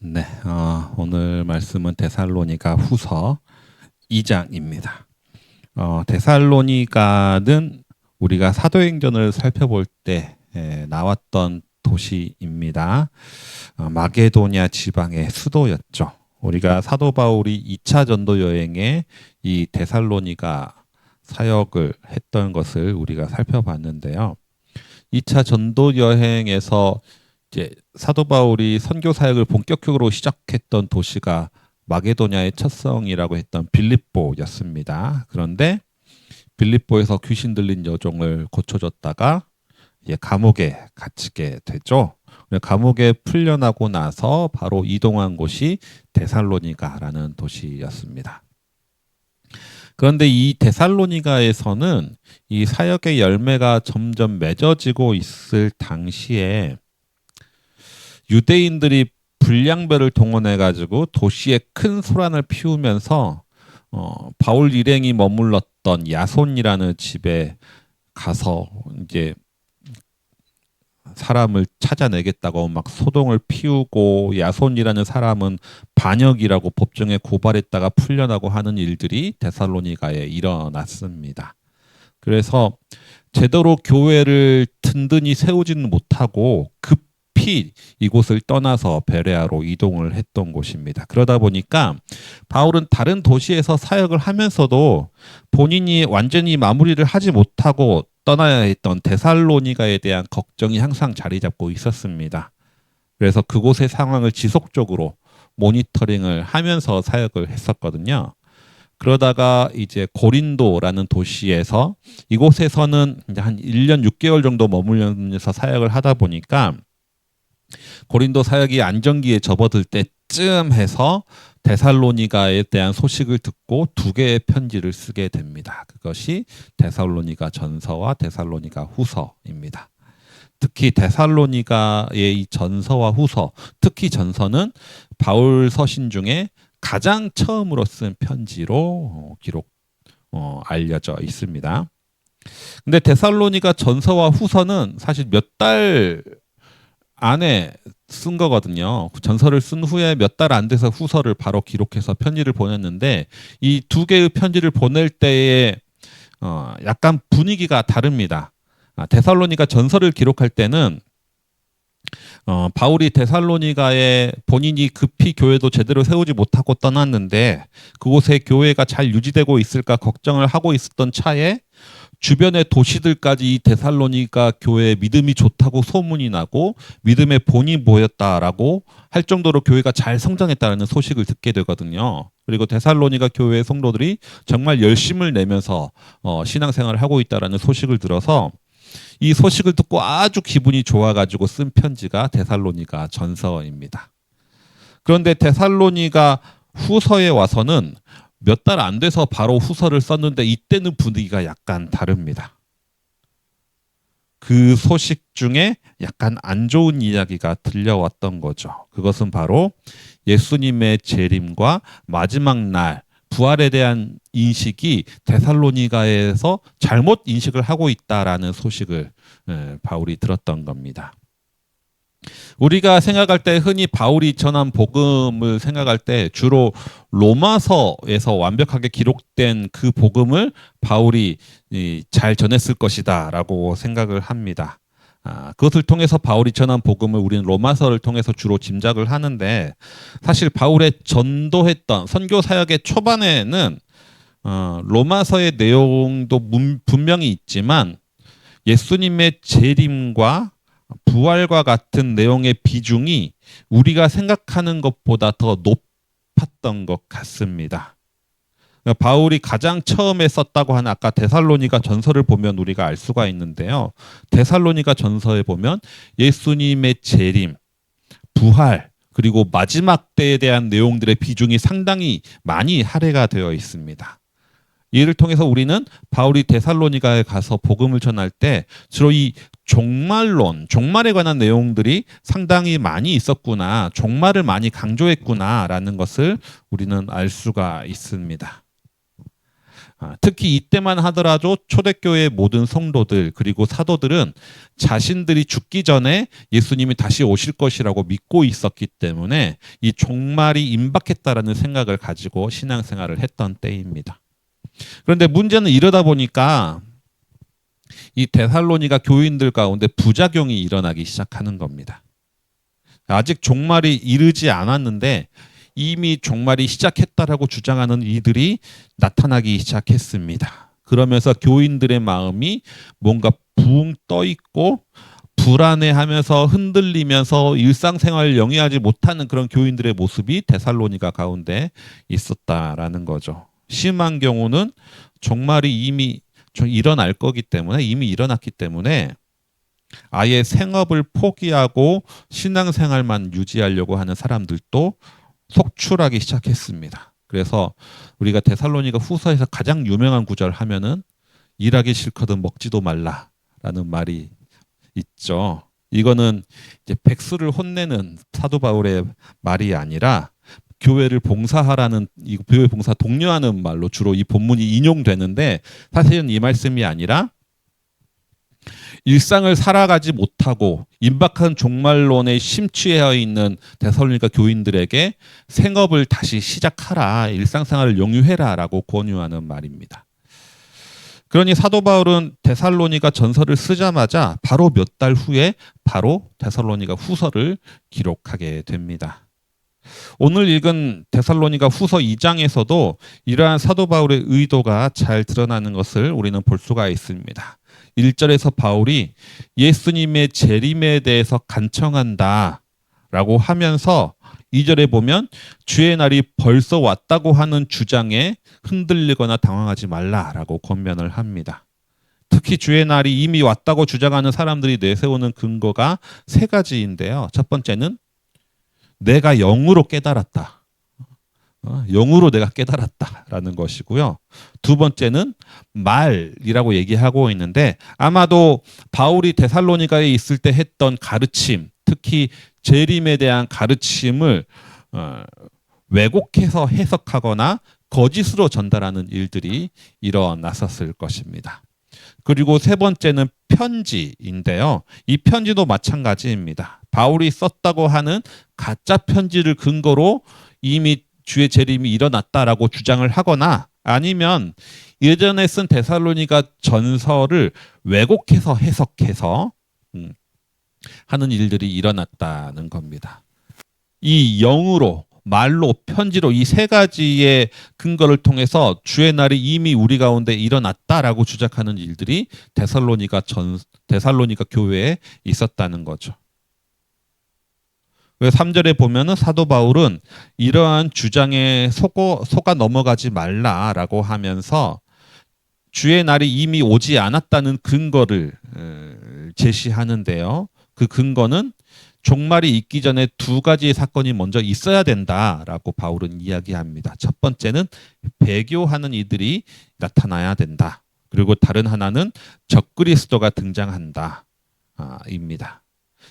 네, 오늘 말씀은 데살로니가 후서 2장입니다. 데살로니가는 우리가 사도행전을 살펴볼 때 나왔던 도시입니다. 마게도냐 지방의 수도였죠. 우리가 사도 바울이 2차 전도 여행에 이 데살로니가 사역을 했던 것을 우리가 살펴봤는데요. 2차 전도 여행에서 이제 사도 바울이 선교 사역을 본격적으로 시작했던 도시가 마게도냐의 첫 성이라고 했던 빌립보였습니다. 그런데 빌립보에서 귀신 들린 여종을 고쳐줬다가 이제 감옥에 갇히게 되죠. 감옥에 풀려나고 나서 바로 이동한 곳이 데살로니가라는 도시였습니다. 그런데 이 데살로니가에서는 이 사역의 열매가 점점 맺어지고 있을 당시에 유대인들이 불량배를 동원해 가지고 도시에 큰 소란을 피우면서 바울 일행이 머물렀던 야손이라는 집에 가서 이제 사람을 찾아내겠다고 막 소동을 피우고, 야손이라는 사람은 반역이라고 법정에 고발했다가 풀려나고 하는 일들이 데살로니가에 일어났습니다. 그래서 제대로 교회를 든든히 세우지는 못하고 급히 이곳을 떠나서 베레아로 이동을 했던 곳입니다. 그러다 보니까 바울은 다른 도시에서 사역을 하면서도 본인이 완전히 마무리를 하지 못하고 떠나야 했던 데살로니가에 대한 걱정이 항상 자리 잡고 있었습니다. 그래서 그곳의 상황을 지속적으로 모니터링을 하면서 사역을 했었거든요. 그러다가 이제 고린도라는 도시에서, 이곳에서는 이제 한 1년 6개월 정도 머물면서 사역을 하다 보니까 고린도 사역이 안정기에 접어들 때쯤 해서 데살로니가에 대한 소식을 듣고 두 개의 편지를 쓰게 됩니다. 그것이 데살로니가 전서와 데살로니가 후서입니다. 특히 데살로니가의 이 전서와 후서, 특히 전서는 바울 서신 중에 가장 처음으로 쓴 편지로 알려져 있습니다. 근데 데살로니가 전서와 후서는 사실 몇 달 안에 쓴 거거든요. 전서를 쓴 후에 몇 달 안 돼서 후서를 바로 기록해서 편지를 보냈는데, 이 두 개의 편지를 보낼 때에 약간 분위기가 다릅니다. 데살로니가 전서를 기록할 때는 바울이 데살로니가에 본인이 급히 교회도 제대로 세우지 못하고 떠났는데 그곳에 교회가 잘 유지되고 있을까 걱정을 하고 있었던 차에 주변의 도시들까지 이 데살로니가 교회의 믿음이 좋다고 소문이 나고 믿음의 본이 보였다라고 할 정도로 교회가 잘 성장했다는 소식을 듣게 되거든요. 그리고 데살로니가 교회의 성도들이 정말 열심을 내면서 신앙생활을 하고 있다는 소식을 들어서 이 소식을 듣고 아주 기분이 좋아가지고 쓴 편지가 데살로니가 전서입니다. 그런데 데살로니가 후서에 와서는 몇 달 안 돼서 바로 후서를 썼는데 이때는 분위기가 약간 다릅니다. 그 소식 중에 약간 안 좋은 이야기가 들려왔던 거죠. 그것은 바로 예수님의 재림과 마지막 날 부활에 대한 인식이 데살로니가에서 잘못 인식을 하고 있다라는 소식을 바울이 들었던 겁니다. 우리가 생각할 때, 흔히 바울이 전한 복음을 생각할 때 주로 로마서에서 완벽하게 기록된 그 복음을 바울이 잘 전했을 것이다라고 생각을 합니다. 그것을 통해서 바울이 전한 복음을 우리는 로마서를 통해서 주로 짐작을 하는데, 사실 바울의 전도했던 선교 사역의 초반에는 로마서의 내용도 분명히 있지만 예수님의 재림과 부활과 같은 내용의 비중이 우리가 생각하는 것보다 더 높았던 것 같습니다. 바울이 가장 처음에 썼다고 하는 아까 데살로니가 전서를 보면 우리가 알 수가 있는데요. 데살로니가 전서에 보면 예수님의 재림, 부활, 그리고 마지막 때에 대한 내용들의 비중이 상당히 많이 할애가 되어 있습니다. 이를 통해서 우리는 바울이 데살로니가에 가서 복음을 전할 때 주로 이 종말론, 종말에 관한 내용들이 상당히 많이 있었구나, 종말을 많이 강조했구나라는 것을 우리는 알 수가 있습니다. 특히 이때만 하더라도 초대교회의 모든 성도들 그리고 사도들은 자신들이 죽기 전에 예수님이 다시 오실 것이라고 믿고 있었기 때문에 이 종말이 임박했다라는 생각을 가지고 신앙생활을 했던 때입니다. 그런데 문제는 이러다 보니까 이 데살로니가 교인들 가운데 부작용이 일어나기 시작하는 겁니다. 아직 종말이 이르지 않았는데 이미 종말이 시작했다라고 주장하는 이들이 나타나기 시작했습니다. 그러면서 교인들의 마음이 뭔가 붕 떠 있고 불안해하면서 흔들리면서 일상생활을 영위하지 못하는 그런 교인들의 모습이 데살로니가 가운데 있었다라는 거죠. 심한 경우는 종말이 이미 일어날 거기 때문에 이미 일어났기 때문에 아예 생업을 포기하고 신앙생활만 유지하려고 하는 사람들도 속출하기 시작했습니다. 그래서 우리가 데살로니가 후서에서 가장 유명한 구절 하면은 일하기 싫거든 먹지도 말라라는 말이 있죠. 이거는 이제 백수를 혼내는 사도 바울의 말이 아니라 교회를 봉사하라는 이 교회 봉사 독려하는 말로 주로 이 본문이 인용되는데 사실은 이 말씀이 아니라 일상을 살아가지 못하고 임박한 종말론에 심취해 있는 데살로니가 교인들에게 생업을 다시 시작하라, 일상생활을 영유해라라고 권유하는 말입니다. 그러니 사도 바울은 데살로니가 전서를 쓰자마자 바로 몇 달 후에 바로 데살로니가 후서를 기록하게 됩니다. 오늘 읽은 데살로니가 후서 2장에서도 이러한 사도 바울의 의도가 잘 드러나는 것을 우리는 볼 수가 있습니다. 1절에서 바울이 예수님의 재림에 대해서 간청한다 라고 하면서 2절에 보면 주의 날이 벌써 왔다고 하는 주장에 흔들리거나 당황하지 말라라고 권면을 합니다. 특히 주의 날이 이미 왔다고 주장하는 사람들이 내세우는 근거가 세 가지인데요. 첫 번째는 내가 영으로 깨달았다. 영으로 내가 깨달았다라는 것이고요. 두 번째는 말이라고 얘기하고 있는데 아마도 바울이 데살로니가에 있을 때 했던 가르침, 특히 재림에 대한 가르침을 왜곡해서 해석하거나 거짓으로 전달하는 일들이 일어났었을 것입니다. 그리고 세 번째는 편지인데요. 이 편지도 마찬가지입니다. 바울이 썼다고 하는 가짜 편지를 근거로 이미 주의 재림이 일어났다라고 주장을 하거나 아니면 예전에 쓴 데살로니가 전서를 왜곡해서 해석해서 하는 일들이 일어났다는 겁니다. 이 영으로, 말로, 편지로 이 세 가지의 근거를 통해서 주의 날이 이미 우리 가운데 일어났다라고 주장하는 일들이 데살로니가 교회에 있었다는 거죠. 3절에 보면은 사도 바울은 이러한 주장에 속아 넘어가지 말라라고 하면서 주의 날이 이미 오지 않았다는 근거를 제시하는데요. 그 근거는 종말이 있기 전에 두 가지의 사건이 먼저 있어야 된다라고 바울은 이야기합니다. 첫 번째는 배교하는 이들이 나타나야 된다. 그리고 다른 하나는 적그리스도가 등장한다. 입니다.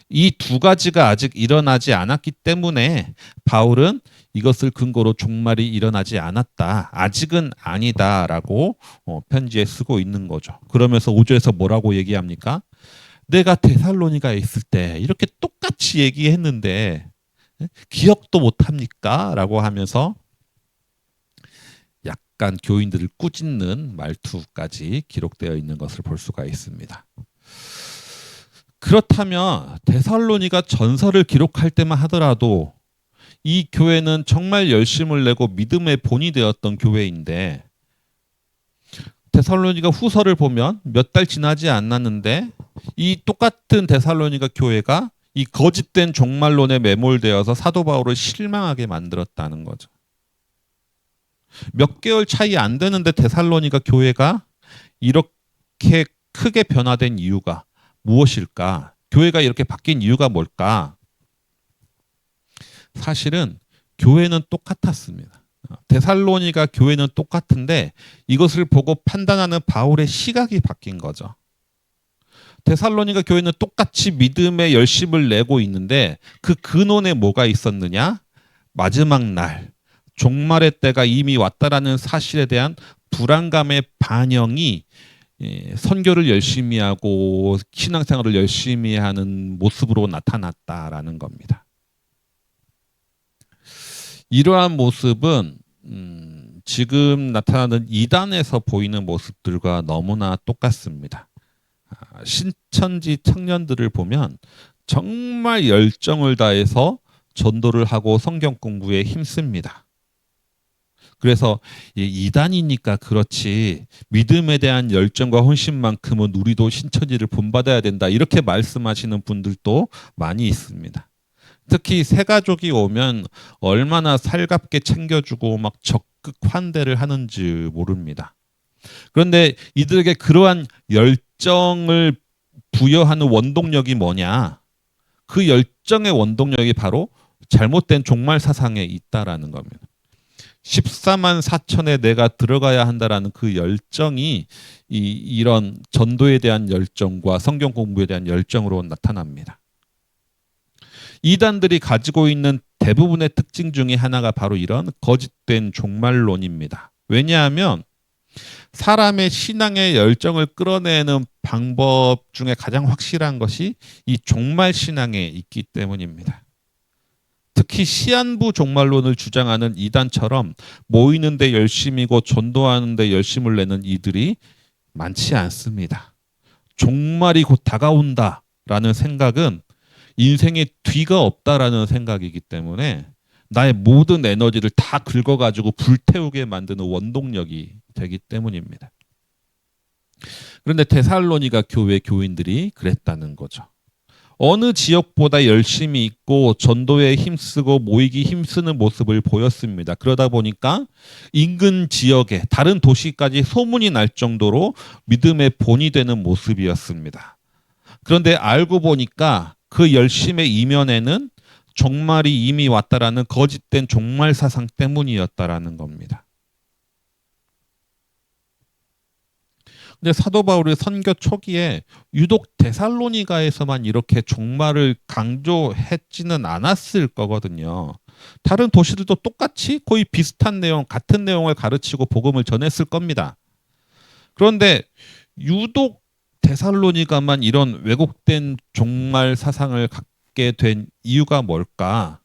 이 두 가지가 아직 일어나지 않았기 때문에 바울은 이것을 근거로 종말이 일어나지 않았다. 아직은 아니다라고 편지에 쓰고 있는 거죠. 그러면서 5절에서 뭐라고 얘기합니까? 내가 데살로니가에 있을 때 이렇게 똑같이 얘기했는데 기억도 못합니까? 라고 하면서 약간 교인들을 꾸짖는 말투까지 기록되어 있는 것을 볼 수가 있습니다. 그렇다면 데살로니가 전서를 기록할 때만 하더라도 이 교회는 정말 열심을 내고 믿음의 본이 되었던 교회인데 데살로니가 후서를 보면 몇 달 지나지 않았는데 이 똑같은 데살로니가 교회가 이 거짓된 종말론에 매몰되어서 사도 바울을 실망하게 만들었다는 거죠. 몇 개월 차이 안 되는데 데살로니가 교회가 이렇게 크게 변화된 이유가 무엇일까? 교회가 이렇게 바뀐 이유가 뭘까? 사실은 교회는 똑같았습니다. 데살로니가 교회는 똑같은데 이것을 보고 판단하는 바울의 시각이 바뀐 거죠. 데살로니가 교회는 똑같이 믿음의 열심을 내고 있는데 그 근원에 뭐가 있었느냐? 마지막 날 종말의 때가 이미 왔다라는 사실에 대한 불안감의 반영이 선교를 열심히 하고 신앙생활을 열심히 하는 모습으로 나타났다라는 겁니다. 이러한 모습은 지금 나타나는 이단에서 보이는 모습들과 너무나 똑같습니다. 신천지 청년들을 보면 정말 열정을 다해서 전도를 하고 성경 공부에 힘씁니다. 그래서 이단이니까 그렇지 믿음에 대한 열정과 헌신만큼은 우리도 신천지를 본받아야 된다 이렇게 말씀하시는 분들도 많이 있습니다. 특히 새가족이 오면 얼마나 살갑게 챙겨주고 막 적극 환대를 하는지 모릅니다. 그런데 이들에게 그러한 열정을 부여하는 원동력이 뭐냐? 그 열정의 원동력이 바로 잘못된 종말 사상에 있다라는 겁니다. 14만 4천에 내가 들어가야 한다라는 그 열정이 이런 전도에 대한 열정과 성경 공부에 대한 열정으로 나타납니다. 이단들이 가지고 있는 대부분의 특징 중에 하나가 바로 이런 거짓된 종말론입니다. 왜냐하면 사람의 신앙의 열정을 끌어내는 방법 중에 가장 확실한 것이 이 종말 신앙에 있기 때문입니다. 특히 시한부 종말론을 주장하는 이단처럼 모이는 데 열심이고 전도하는 데 열심을 내는 이들이 많지 않습니다. 종말이 곧 다가온다라는 생각은 인생에 뒤가 없다라는 생각이기 때문에 나의 모든 에너지를 다 긁어가지고 불태우게 만드는 원동력이 되기 때문입니다. 그런데 데살로니가 교회 교인들이 그랬다는 거죠. 어느 지역보다 열심히 있고 전도에 힘쓰고 모이기 힘쓰는 모습을 보였습니다. 그러다 보니까 인근 지역에 다른 도시까지 소문이 날 정도로 믿음의 본이 되는 모습이었습니다. 그런데 알고 보니까 그 열심의 이면에는 종말이 이미 왔다라는 거짓된 종말 사상 때문이었다라는 겁니다. 근데 사도 바울의 선교 초기에 유독 데살로니가에서만 이렇게 종말을 강조했지는 않았을 거거든요. 다른 도시들도 똑같이 거의 비슷한 내용, 같은 내용을 가르치고 복음을 전했을 겁니다. 그런데 유독 데살로니가만 이런 왜곡된 종말 사상을 갖게 된 이유가 뭘까?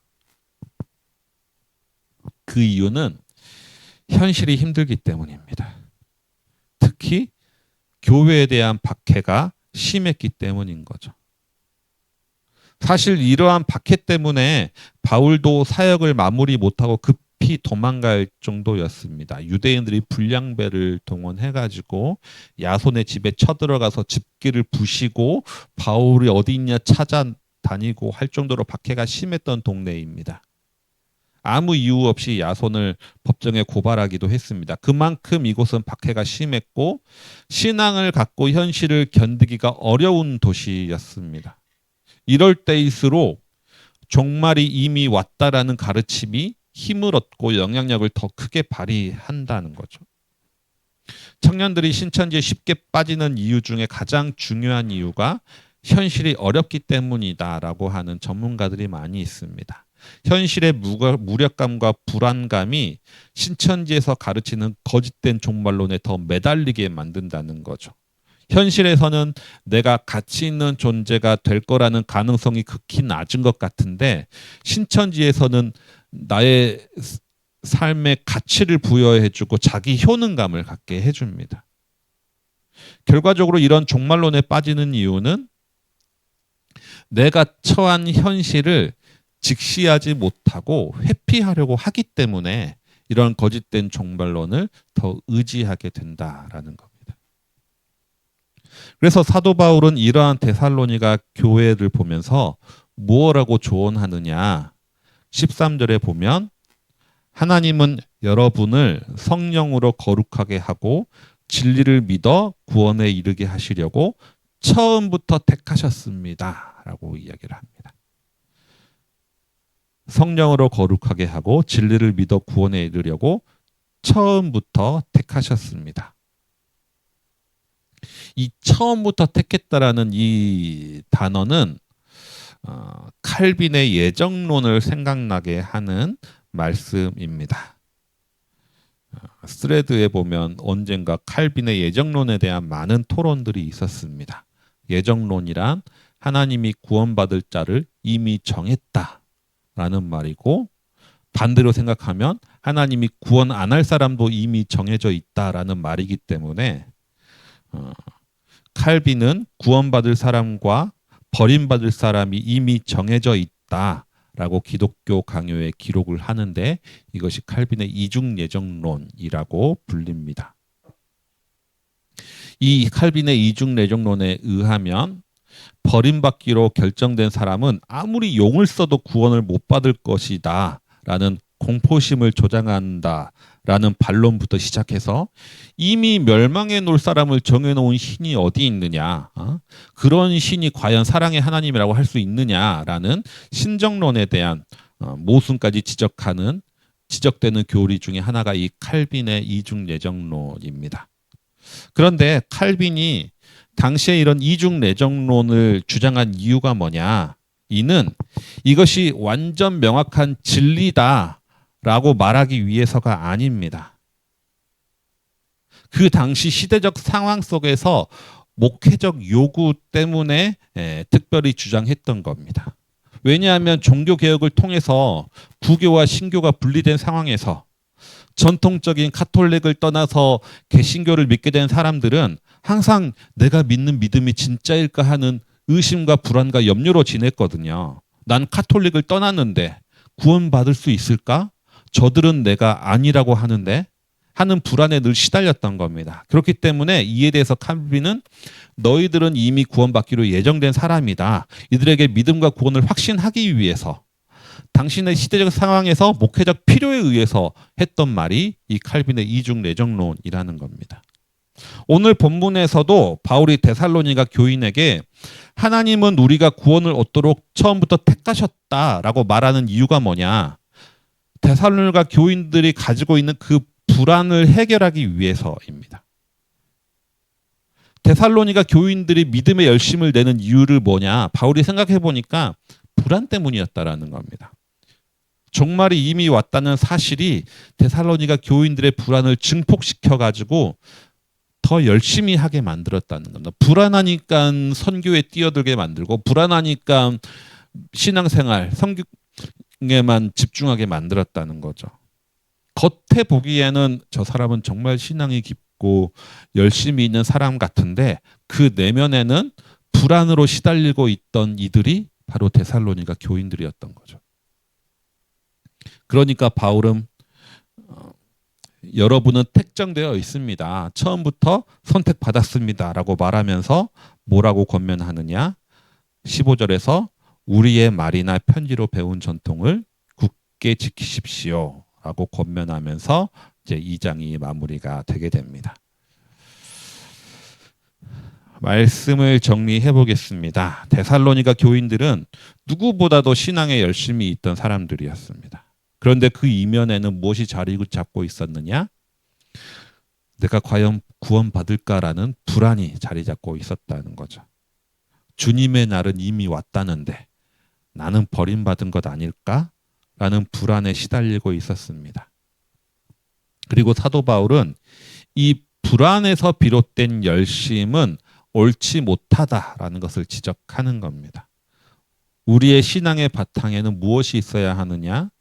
그 이유는 현실이 힘들기 때문입니다. 특히 교회에 대한 박해가 심했기 때문인 거죠. 사실 이러한 박해 때문에 바울도 사역을 마무리 못하고 급히 도망갈 정도였습니다. 유대인들이 불량배를 동원해가지고 야손의 집에 쳐들어가서 집기를 부시고 바울이 어디 있냐 찾아다니고 할 정도로 박해가 심했던 동네입니다. 아무 이유 없이 야손을 법정에 고발하기도 했습니다. 그만큼 이곳은 박해가 심했고 신앙을 갖고 현실을 견디기가 어려운 도시였습니다. 이럴 때일수록 종말이 이미 왔다라는 가르침이 힘을 얻고 영향력을 더 크게 발휘한다는 거죠. 청년들이 신천지에 쉽게 빠지는 이유 중에 가장 중요한 이유가 현실이 어렵기 때문이다라고 하는 전문가들이 많이 있습니다. 현실의 무력감과 불안감이 신천지에서 가르치는 거짓된 종말론에 더 매달리게 만든다는 거죠. 현실에서는 내가 가치 있는 존재가 될 거라는 가능성이 극히 낮은 것 같은데 신천지에서는 나의 삶의 가치를 부여해주고 자기 효능감을 갖게 해줍니다. 결과적으로 이런 종말론에 빠지는 이유는 내가 처한 현실을 직시하지 못하고 회피하려고 하기 때문에 이런 거짓된 종말론을 더 의지하게 된다라는 겁니다. 그래서 사도 바울은 이러한 데살로니가 교회를 보면서 무엇라고 조언하느냐? 13절에 보면 하나님은 여러분을 성령으로 거룩하게 하고 진리를 믿어 구원에 이르게 하시려고 처음부터 택하셨습니다. 라고 이야기를 합니다. 성령으로 거룩하게 하고 진리를 믿어 구원에 이르려고 처음부터 택하셨습니다. 이 처음부터 택했다라는 이 단어는 칼빈의 예정론을 생각나게 하는 말씀입니다. 스레드에 보면 언젠가 칼빈의 예정론에 대한 많은 토론들이 있었습니다. 예정론이란 하나님이 구원받을 자를 이미 정했다라는 말이고, 반대로 생각하면 하나님이 구원 안 할 사람도 이미 정해져 있다라는 말이기 때문에 칼빈은 구원받을 사람과 버림받을 사람이 이미 정해져 있다라고 기독교 강요에 기록을 하는데, 이것이 칼빈의 이중 예정론이라고 불립니다. 이 칼빈의 이중 예정론에 의하면 버림받기로 결정된 사람은 아무리 용을 써도 구원을 못 받을 것이다 라는 공포심을 조장한다 라는 반론부터 시작해서, 이미 멸망해 놓을 사람을 정해놓은 신이 어디 있느냐, 그런 신이 과연 사랑의 하나님이라고 할 수 있느냐라는 신정론에 대한 모순까지 지적되는 교리 중에 하나가 이 칼빈의 이중 예정론입니다. 그런데 칼빈이 당시에 이런 이중 예정론을 주장한 이유가 뭐냐? 이는 이것이 완전 명확한 진리다라고 말하기 위해서가 아닙니다. 그 당시 시대적 상황 속에서 목회적 요구 때문에 특별히 주장했던 겁니다. 왜냐하면 종교개혁을 통해서 구교와 신교가 분리된 상황에서 전통적인 카톨릭을 떠나서 개신교를 믿게 된 사람들은 항상 내가 믿는 믿음이 진짜일까 하는 의심과 불안과 염려로 지냈거든요. 난 카톨릭을 떠났는데 구원받을 수 있을까? 저들은 내가 아니라고 하는데 하는 불안에 늘 시달렸던 겁니다. 그렇기 때문에 이에 대해서 칼빈은 너희들은 이미 구원받기로 예정된 사람이다. 이들에게 믿음과 구원을 확신하기 위해서 당신의 시대적 상황에서 목회적 필요에 의해서 했던 말이 이 칼빈의 이중 예정론이라는 겁니다. 오늘 본문에서도 바울이 데살로니가 교인에게 하나님은 우리가 구원을 얻도록 처음부터 택하셨다라고 말하는 이유가 뭐냐? 데살로니가 교인들이 가지고 있는 그 불안을 해결하기 위해서입니다. 데살로니가 교인들이 믿음의 열심을 내는 이유를 뭐냐? 바울이 생각해 보니까 불안 때문이었다라는 겁니다. 종말이 이미 왔다는 사실이 데살로니가 교인들의 불안을 증폭시켜 가지고 더 열심히 하게 만들었다는 겁니다. 불안하니까 선교에 뛰어들게 만들고, 불안하니까 신앙생활, 성경에만 집중하게 만들었다는 거죠. 겉에 보기에는 저 사람은 정말 신앙이 깊고 열심히 있는 사람 같은데 그 내면에는 불안으로 시달리고 있던 이들이 바로 데살로니가 교인들이었던 거죠. 그러니까 바울은 여러분은 택정되어 있습니다. 처음부터 선택받았습니다라고 말하면서 뭐라고 권면하느냐? 15절에서 우리의 말이나 편지로 배운 전통을 굳게 지키십시오 라고 권면하면서 이제 2장이 마무리가 되게 됩니다. 말씀을 정리해 보겠습니다. 데살로니가 교인들은 누구보다도 신앙에 열심히 있던 사람들이었습니다. 그런데 그 이면에는 무엇이 자리 잡고 있었느냐? 내가 과연 구원받을까라는 불안이 자리 잡고 있었다는 거죠. 주님의 날은 이미 왔다는데 나는 버림받은 것 아닐까? 라는 불안에 시달리고 있었습니다. 그리고 사도 바울은 이 불안에서 비롯된 열심은 옳지 못하다라는 것을 지적하는 겁니다. 우리의 신앙의 바탕에는 무엇이 있어야 하느냐?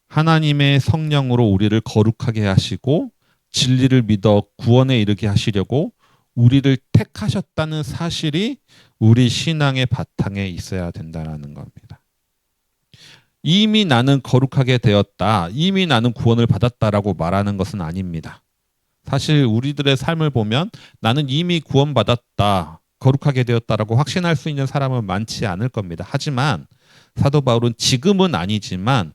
하나님의 성령으로 우리를 거룩하게 하시고 진리를 믿어 구원에 이르게 하시려고 우리를 택하셨다는 사실이 우리 신앙의 바탕에 있어야 된다는 겁니다. 이미 나는 거룩하게 되었다, 이미 나는 구원을 받았다라고 말하는 것은 아닙니다. 사실 우리들의 삶을 보면 나는 이미 구원받았다, 거룩하게 되었다라고 확신할 수 있는 사람은 많지 않을 겁니다. 하지만 사도 바울은 지금은 아니지만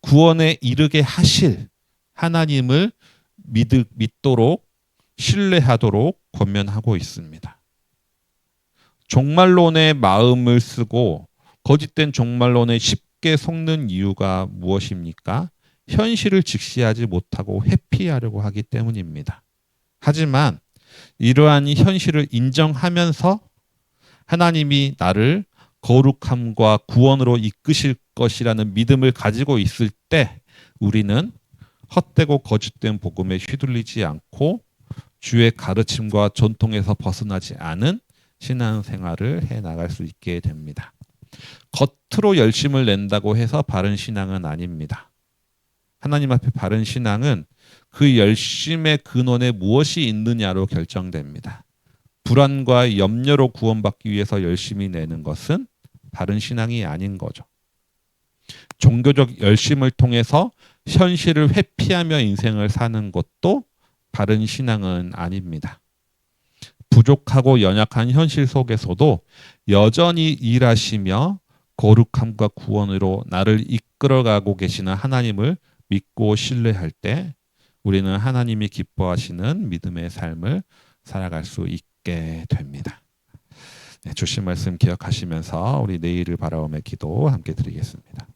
구원에 이르게 하실 하나님을 믿도록 신뢰하도록 권면하고 있습니다. 종말론의 마음을 쓰고 거짓된 종말론에 쉽게 속는 이유가 무엇입니까? 현실을 직시하지 못하고 회피하려고 하기 때문입니다. 하지만 이러한 현실을 인정하면서 하나님이 나를 거룩함과 구원으로 이끄실 것이라는 믿음을 가지고 있을 때 우리는 헛되고 거짓된 복음에 휘둘리지 않고 주의 가르침과 전통에서 벗어나지 않은 신앙생활을 해나갈 수 있게 됩니다. 겉으로 열심을 낸다고 해서 바른 신앙은 아닙니다. 하나님 앞에 바른 신앙은 그 열심의 근원에 무엇이 있느냐로 결정됩니다. 불안과 염려로 구원받기 위해서 열심히 내는 것은 바른 신앙이 아닌 거죠. 종교적 열심을 통해서 현실을 회피하며 인생을 사는 것도 바른 신앙은 아닙니다. 부족하고 연약한 현실 속에서도 여전히 일하시며 거룩함과 구원으로 나를 이끌어가고 계시는 하나님을 믿고 신뢰할 때 우리는 하나님이 기뻐하시는 믿음의 삶을 살아갈 수 있게 됩니다. 네, 주신 말씀 기억하시면서 우리 내일을 바라오며 기도 함께 드리겠습니다.